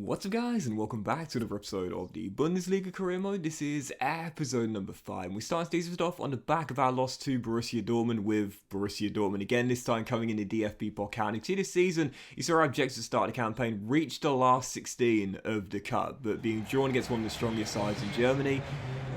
What's up guys, and welcome back to another episode of the Bundesliga career mode. This is episode number 5. We start today's episode off on the back of our loss to Borussia Dortmund, with Borussia Dortmund again, this time coming in the DFB Pokal. And this season, you saw our objectives to start the campaign reach the last 16 of the cup, but being drawn against one of the strongest sides in Germany,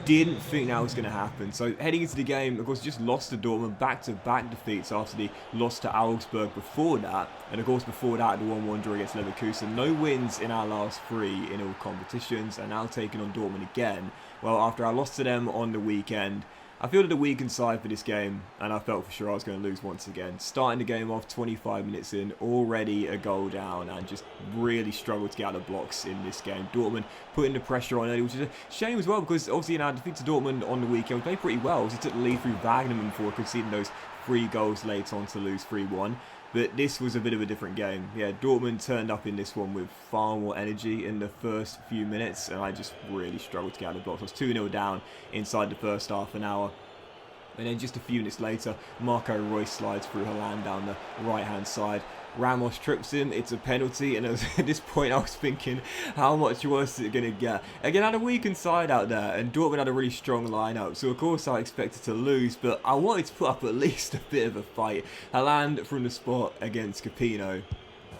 didn't think that was going to happen. So heading into the game, of course, just lost to Dortmund, back-to-back defeats after the loss to Augsburg before that, and of course before that the 1-1 draw against Leverkusen. No wins in our last 3 in all competitions, and now taking on Dortmund again. Well, after our loss to them on the weekend, I fielded a weakened side for this game, and I felt for sure I was going to lose once again. Starting the game off 25 minutes in, already a goal down, and just really struggled to get out of blocks in this game. Dortmund putting the pressure on early, which is a shame as well, because obviously in our defeat to Dortmund on the weekend, we played pretty well. He took the lead through Wagnerman before conceding those 3 goals late on to lose 3-1. But this was a bit of a different game. Yeah, Dortmund turned up in this one with far more energy in the first few minutes, and I just really struggled to get out of the blocks. I was 2-0 down inside the first half an hour. And then just a few minutes later, Marco Reus slides through Haaland down the right-hand side. Ramos trips him, it's a penalty, and at this point I was thinking, how much worse is it going to get? Again, I had a weakened side out there, and Dortmund had a really strong lineup, so of course I expected to lose, but I wanted to put up at least a bit of a fight. Haaland from the spot against Capino,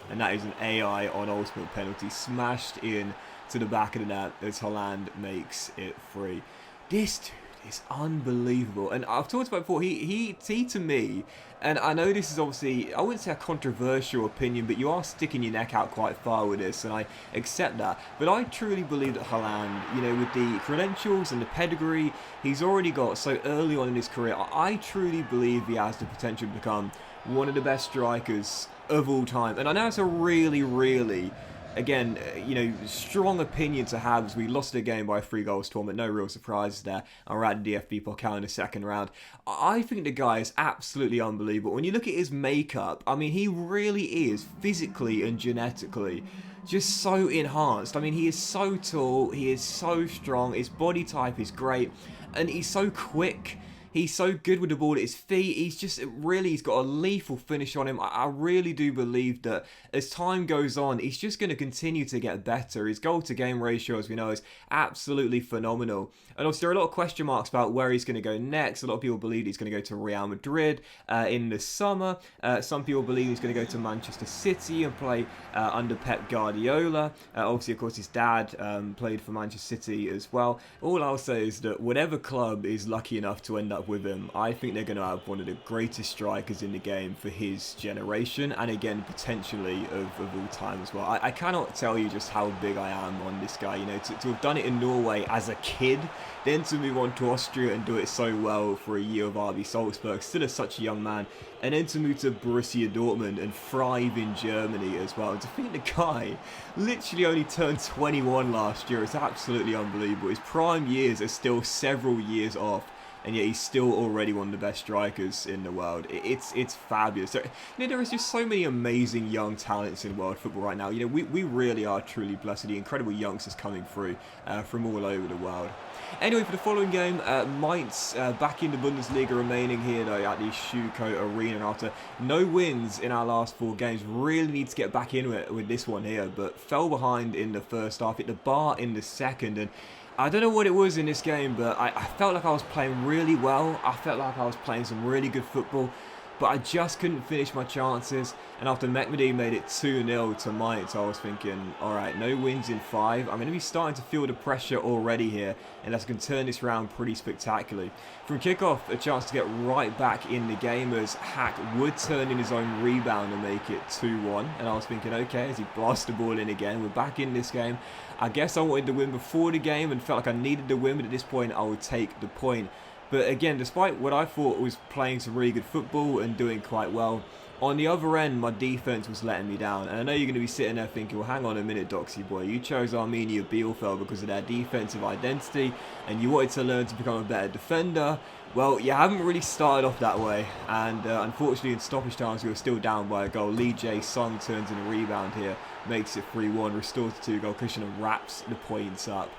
and that is an AI on ultimate penalty, smashed in to the back of the net as Haaland makes it free. This dude is unbelievable, and I've talked about it before, he to me, and I know this is obviously, I wouldn't say a controversial opinion, but you are sticking your neck out quite far with this, and I accept that, but I truly believe that Haaland, you know, with the credentials and the pedigree he's already got so early on in his career, I truly believe he has the potential to become one of the best strikers of all time. And I know it's a really again, you know, strong opinion to have, as we lost the game by a 3-goals tournament. No real surprises there. And we're at the DFB Pokal in the second round. I think the guy is absolutely unbelievable. When you look at his makeup, I mean, he really is physically and genetically just so enhanced. I mean, he is so tall, he is so strong, his body type is great, and he's so quick. He's so good with the ball at his feet. He's got a lethal finish on him. I really do believe that as time goes on, he's just going to continue to get better. His goal-to-game ratio, as we know, is absolutely phenomenal. And obviously, there are a lot of question marks about where he's going to go next. A lot of people believe he's going to go to Real Madrid in the summer. Some people believe he's going to go to Manchester City and play under Pep Guardiola. Obviously, of course, his dad played for Manchester City as well. All I'll say is that whatever club is lucky enough to end up with him, I think they're going to have one of the greatest strikers in the game for his generation, and again potentially of all time as well. I cannot tell you just how big I am on this guy. You know, to have done it in Norway as a kid, then to move on to Austria and do it so well for a year of RB Salzburg, still as such a young man, and then to move to Borussia Dortmund and thrive in Germany as well. And to think the guy literally only turned 21 last year, it's absolutely unbelievable. His prime years are still several years off, and yet he's still already one of the best strikers in the world. It's fabulous. So, you know, there is just so many amazing young talents in world football right now. You know, we really are truly blessed with the incredible youngsters coming through from all over the world. Anyway, for the following game, Mainz back in the Bundesliga, remaining here though at the Schuko Arena after no wins in our last 4 games. Really need to get back in with this one here, but fell behind in the first half, hit the bar in the second, and I don't know what it was in this game, but I felt like I was playing really well. I felt like I was playing some really good football, but I just couldn't finish my chances. And after Mehmedi made it 2-0 to Mainz, I was thinking, alright, no wins in 5. I'm going to be starting to feel the pressure already here, and I can turn this round pretty spectacularly. From kickoff, a chance to get right back in the game as Hack would turn in his own rebound and make it 2-1. And I was thinking, okay, as he blasts the ball in again, we're back in this game. I guess I wanted to win before the game and felt like I needed to win, but at this point I would take the point. But again, despite what I thought was playing some really good football and doing quite well, on the other end, my defence was letting me down. And I know you're going to be sitting there thinking, well, hang on a minute, Doxy boy. You chose Arminia Bielefeld because of their defensive identity, and you wanted to learn to become a better defender. Well, you haven't really started off that way. And unfortunately, in stoppage times, we were still down by a goal. Lee Jae-sung turns in a rebound here, makes it 3-1, restores the 2-goal cushion and wraps the points up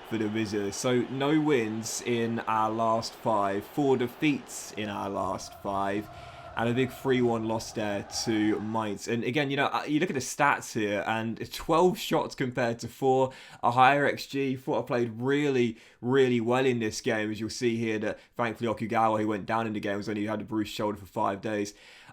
for the visitors. So no wins in our last 5, 4 defeats in our last 5. and a big 3-1 loss there to Mainz. And again, you know, you look at the stats here, and 12 shots compared to 4, a higher XG. Thought I played really, really well in this game, as you'll see here that thankfully Okugawa, who went down in the game, was only had a bruised shoulder for 5 days.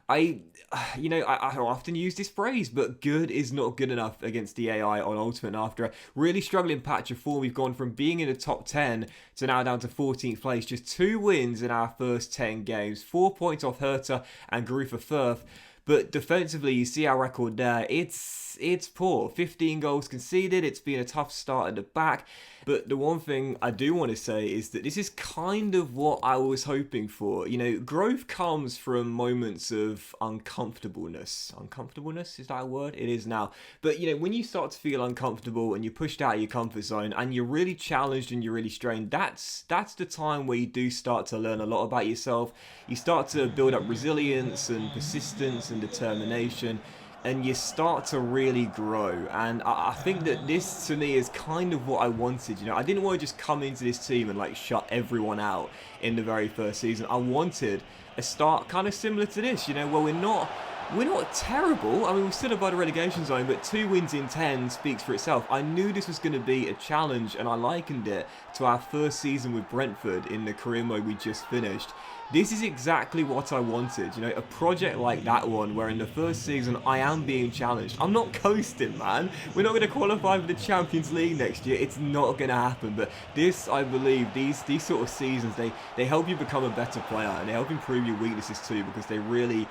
I often use this phrase, but good is not good enough against the AI on Ultimate. And after a really struggling patch of form, we've gone from being in the top 10 to now down to 14th place. Just 2 wins in our first 10 games. 4 points off Hertha and Grufa Firth. But defensively, you see our record there. It's poor. 15 goals conceded. It's been a tough start at the back. But the one thing I do want to say is that this is kind of what I was hoping for. You know, growth comes from moments of uncomfortableness. Uncomfortableness, is that a word? It is now. But, you know, when you start to feel uncomfortable and you're pushed out of your comfort zone and you're really challenged and you're really strained, that's the time where you do start to learn a lot about yourself. You start to build up resilience and persistence and determination, and you start to really grow. And I think that this, to me, is kind of what I wanted. You know, I didn't want to just come into this team and like shut everyone out in the very first season. I wanted a start kind of similar to this. You know, well, we're not terrible. I mean, we're still above the relegation zone, but 2 wins in 10 speaks for itself. I knew this was going to be a challenge, and I likened it to our first season with Brentford in the career mode we just finished. This is exactly what I wanted, you know, a project like that one where in the first season I am being challenged. I'm not coasting, man. We're not going to qualify for the Champions League next year. It's not going to happen. But this, I believe, these sort of seasons, they help you become a better player, and they help improve your weaknesses too, because they really...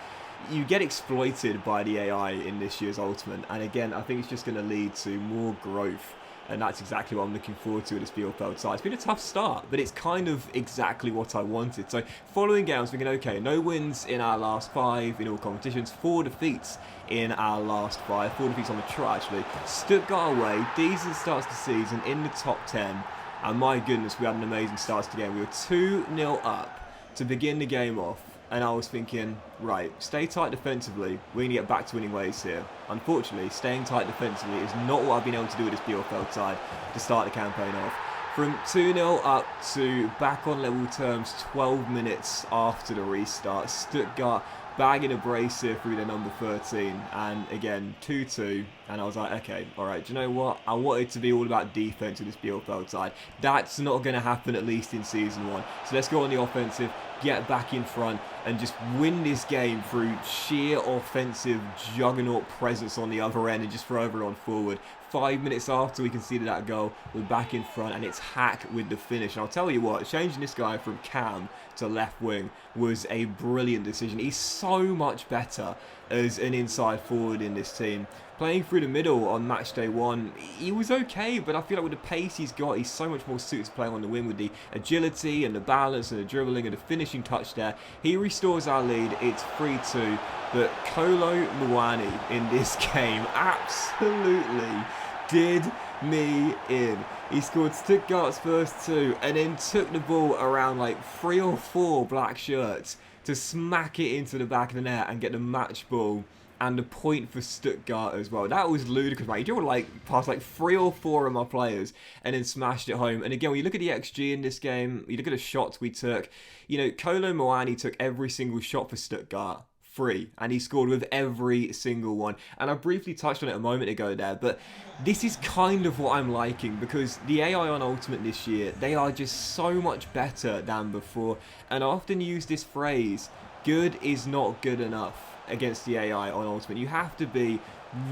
You get exploited by the AI in this year's Ultimate, and again, I think it's just going to lead to more growth. And that's exactly what I'm looking forward to at this Bielefeld side. It's been a tough start, but it's kind of exactly what I wanted. So following games, thinking, okay, no wins in our last 5 in all competitions, 4 defeats in our last 5, 4 defeats on the trot actually. Stuttgart away, decent starts to the season in the top 10. And my goodness, we had an amazing start to the game. We were 2-0 up to begin the game off. And I was thinking, right, stay tight defensively. We're going to get back to winning ways here. Unfortunately, staying tight defensively is not what I've been able to do with this Bielefeld side to start the campaign off. From 2-0 up to back on level terms 12 minutes after the restart. Stuttgart bagging a brace here through their number 13. And again, 2-2. And I was like, okay, all right, do you know what? I want it to be all about defense with this Bielefeld side. That's not going to happen, at least in Season 1. So let's go on the offensive, get back in front, and just win this game through sheer offensive juggernaut presence on the other end and just throw everyone forward. 5 minutes after we conceded that goal, we're back in front, and it's Hack with the finish. And I'll tell you what, changing this guy from Cam to left wing was a brilliant decision. He's so much better as an inside forward in this team. Playing through the middle on match day 1, he was okay, but I feel like with the pace he's got, he's so much more suited to playing on the wing with the agility and the balance and the dribbling and the finishing touch there. He restores our lead, it's 3-2, but Kolo Muani in this game absolutely did me in. He scored Stuttgart's first 2 and then took the ball around like 3 or 4 black shirts to smack it into the back of the net and get the match ball and a point for Stuttgart as well. That was ludicrous, mate. He dribbled like past like 3 or 4 of my players and then smashed it home. And again, when you look at the XG in this game, you look at the shots we took, you know, Kolo Muani took every single shot for Stuttgart. 3, and he scored with every single one. And I briefly touched on it a moment ago there, but this is kind of what I'm liking, because the AI on Ultimate this year, they are just so much better than before. And I often use this phrase, good is not good enough against the AI on Ultimate. You have to be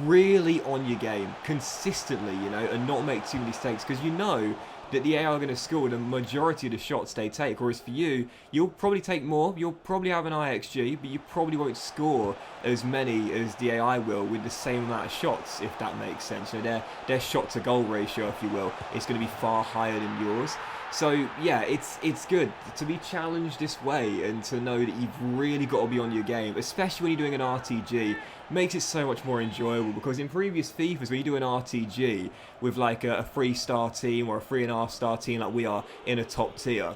really on your game consistently, you know, and not make too many mistakes, because you know that the AI are going to score the majority of the shots they take. Whereas for you, you'll probably take more, you'll probably have an IXG, but you probably won't score as many as the AI will with the same amount of shots, if that makes sense. You know, their shot to goal ratio, if you will, is going to be far higher than yours. So yeah, it's good to be challenged this way and to know that you've really got to be on your game, especially when you're doing an RTG. Makes it so much more enjoyable, because in previous FIFAs, when you do an RTG with like a 3-star team or a 3.5-star team like we are in a top tier,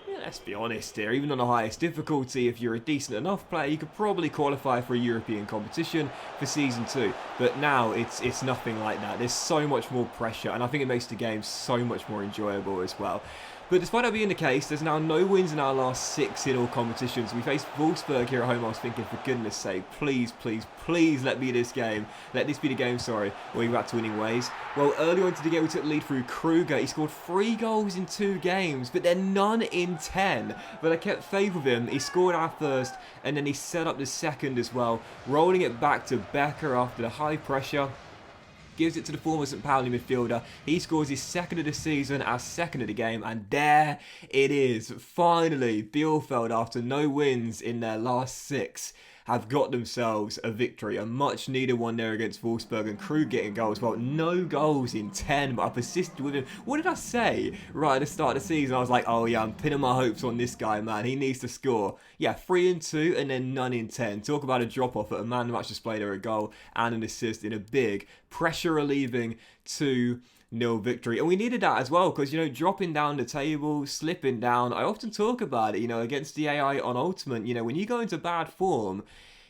yeah, let's be honest here, even on the highest difficulty, if you're a decent enough player, you could probably qualify for a European competition for Season 2. But now it's nothing like that. There's so much more pressure, and I think it makes the game so much more enjoyable as well. But despite that being the case, there's now no wins in our last 6 in all competitions. We faced Wolfsburg here at home. I was thinking, for goodness sake, please, please, please let me this game. Let this be the game, sorry, where we back to winning ways. Well, early on into the game, we took the lead through Kruger. He scored 3 goals in 2 games, but then none in 10. But I kept faith with him. He scored our first, and then he set up the second as well, rolling it back to Becker after the high pressure. Gives it to the former St. Pauli midfielder. He scores his second of the season, our second of the game, and there it is. Finally, Bielefeld, after no wins in their last 6, have got themselves a victory. A much needed one there against Wolfsburg, and Krug getting goals. Well, no goals in 10, but I persisted with him. What did I say right at the start of the season? I was like, oh yeah, I'm pinning my hopes on this guy, man. He needs to score. Yeah, 3 in 2 and then none in 10. Talk about a drop off at a man match display there, a goal and an assist in a big pressure relieving 2-0 victory. And we needed that as well, because, you know, dropping down the table, slipping down, I often talk about it, you know, against the AI on Ultimate. You know, when you go into bad form,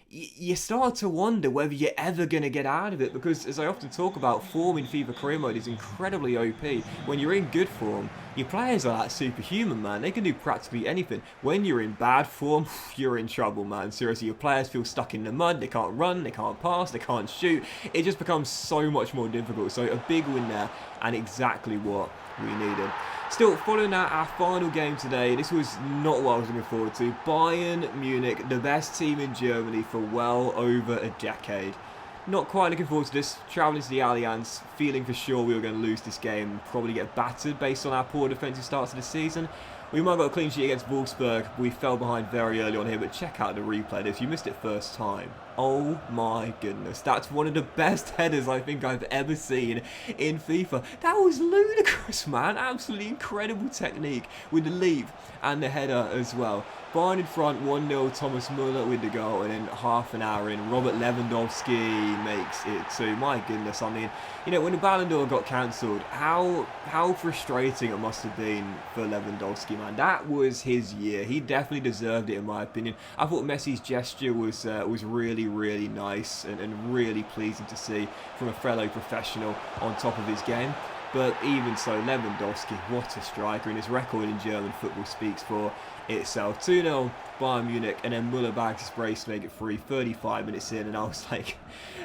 you start to wonder whether you're ever going to get out of it, because as I often talk about, form in FIFA career mode is incredibly OP. When you're in good form, your players are like superhuman, man. They can do practically anything. When you're in bad form, you're in trouble, man. Seriously, your players feel stuck in the mud. They can't run, they can't pass, they can't shoot. It just becomes so much more difficult. So a big win there, and exactly what we needed. Still, following our final game today, this was not what I was looking forward to. Bayern Munich, the best team in Germany for well over a decade. Not quite looking forward to this. Travelling to the Allianz, feeling for sure we were going to lose this game and probably get battered based on our poor defensive starts of the season. We might have got a clean sheet against Wolfsburg. We fell behind very early on here, but check out the replay. If you missed it first time, oh my goodness. That's one of the best headers I think I've ever seen in FIFA. That was ludicrous, man. Absolutely incredible technique with the leap and the header as well. Bayern in front, 1-0, Thomas Müller with the goal, and then half an hour in, Robert Lewandowski makes it 2. My goodness, I mean, you know, when the Ballon d'Or got cancelled, how frustrating it must have been for Lewandowski, man. That was his year. He definitely deserved it, in my opinion. I thought Messi's gesture was really, really nice and really pleasing to see from a fellow professional on top of his game. But even so, Lewandowski, what a striker, and his record in German football speaks for itself. 2-0 Bayern Munich, and then Müller bags his brace to make it 3, 35 minutes in, and I was like,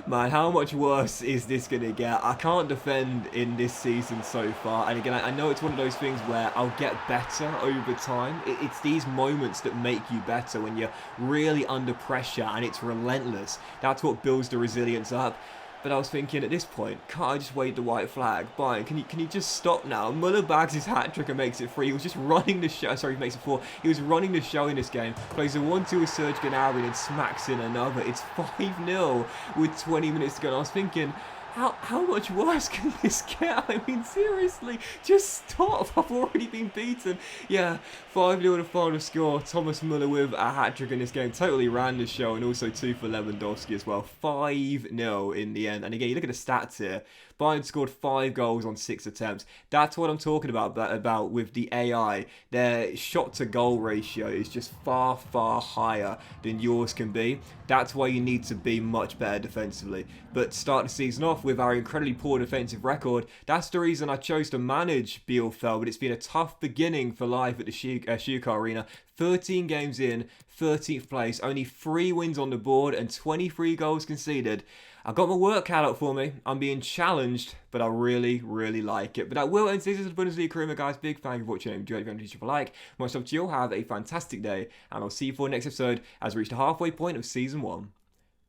man, how much worse is this going to get? I can't defend in this season so far, and again, I know it's one of those things where I'll get better over time. It's these moments that make you better when you're really under pressure and it's relentless. That's what builds the resilience up. But I was thinking, at this point, can't I just wave the white flag? Bayern, can you just stop now? Müller bags his hat-trick and makes it 3. He was just running the show. Sorry, he makes it 4. He was running the show in this game. Plays a 1-2 with Serge Gnabry and smacks in another. It's 5-0 with 20 minutes to go. And I was thinking, how much worse can this get? I mean, seriously, just stop. I've already been beaten. Yeah, 5-0 the final score. Thomas Müller with a hat-trick in this game. Totally ran the show, and also 2 for Lewandowski as well. 5-0 in the end. And again, you look at the stats here. Bayern scored 5 goals on 6 attempts. That's what I'm talking about with the AI. Their shot-to-goal ratio is just far, far higher than yours can be. That's why you need to be much better defensively. But start the season off with our incredibly poor defensive record. That's the reason I chose to manage Bielefeld, but it's been a tough beginning for life at the Stuttgart Arena. 13 games in, 13th place, only 3 wins on the board and 23 goals conceded. I've got my work cut out for me. I'm being challenged, but I really, really like it. But that will end today's Bundesliga career, guys. Big thank you for watching. Enjoy it. If you want to teach a like. Much love to you all. Have a fantastic day, and I'll see you for the next episode as we reach the halfway point of Season 1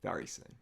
very soon.